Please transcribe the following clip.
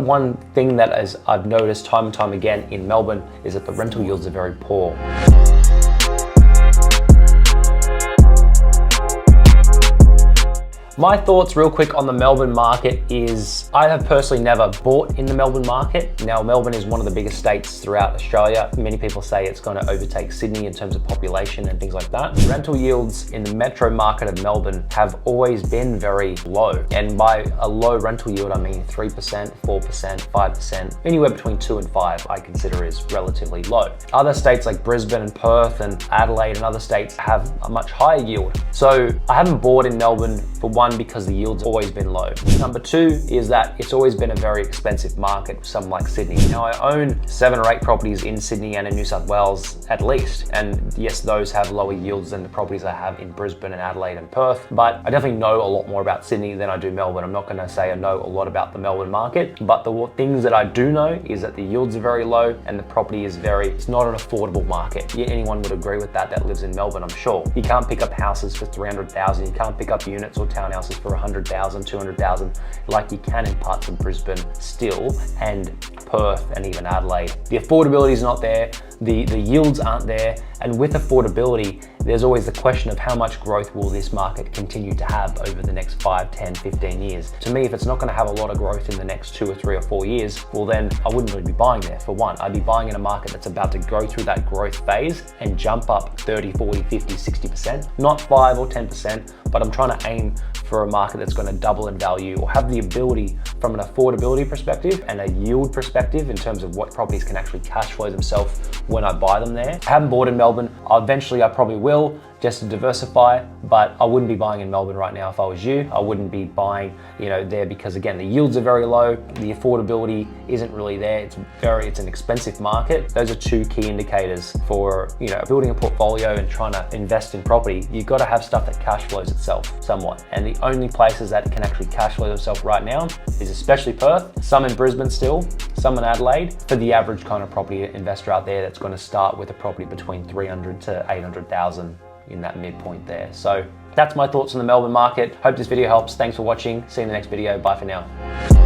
But one thing that I've noticed time and time again in Melbourne is that the rental yields are very poor. My thoughts real quick on the Melbourne market is I have personally never bought in the Melbourne market. Now, Melbourne is one of the biggest states throughout Australia. Many people say it's going to overtake Sydney in terms of population and things like that. Rental yields in the metro market of Melbourne have always been very low. And by a low rental yield, I mean 3%, 4%, 5%, anywhere between 2 and 5 I consider is relatively low. Other states like Brisbane and Perth and Adelaide and other states have a much higher yield. So I haven't bought in Melbourne for one, because the yield's always been low. Number two is that it's always been a very expensive market, some like Sydney. Now, I own 7 or 8 properties in Sydney and in New South Wales at least. And yes, those have lower yields than the properties I have in Brisbane and Adelaide and Perth. But I definitely know a lot more about Sydney than I do Melbourne. I'm not gonna say I know a lot about the Melbourne market, but the things that I do know is that the yields are very low and the property is it's not an affordable market. Yeah, anyone would agree with that lives in Melbourne, I'm sure. You can't pick up houses for 300,000. You can't pick up units or townhouses for 100,000, 200,000, like you can in parts of Brisbane still, and Perth and even Adelaide. The affordability is not there, the yields aren't there, and with affordability, there's always the question of how much growth will this market continue to have over the next 5, 10, 15 years. To me, if it's not gonna have a lot of growth in the next 2 or 3 or 4 years, well then I wouldn't really be buying there. For one, I'd be buying in a market that's about to go through that growth phase and jump up 30, 40, 50, 60%, not 5 or 10%, but I'm trying to aim for a market that's going to double in value or have the ability from an affordability perspective and a yield perspective in terms of what properties can actually cash flow themselves when I buy them there. I haven't bought in Melbourne. Eventually I probably will, just to diversify, but I wouldn't be buying in Melbourne right now if I was you. I wouldn't be buying, there because again, the yields are very low. The affordability isn't really there. It's an expensive market. Those are 2 key indicators for, building a portfolio and trying to invest in property. You've got to have stuff that cash flows itself somewhat. And the only places that can actually cash flow themselves right now is especially Perth, some in Brisbane still, some in Adelaide, for the average kind of property investor out there that's going to start with a property between 300 to 800,000 in that midpoint there. So that's my thoughts on the Melbourne market. Hope this video helps. Thanks for watching. See you in the next video. Bye for now.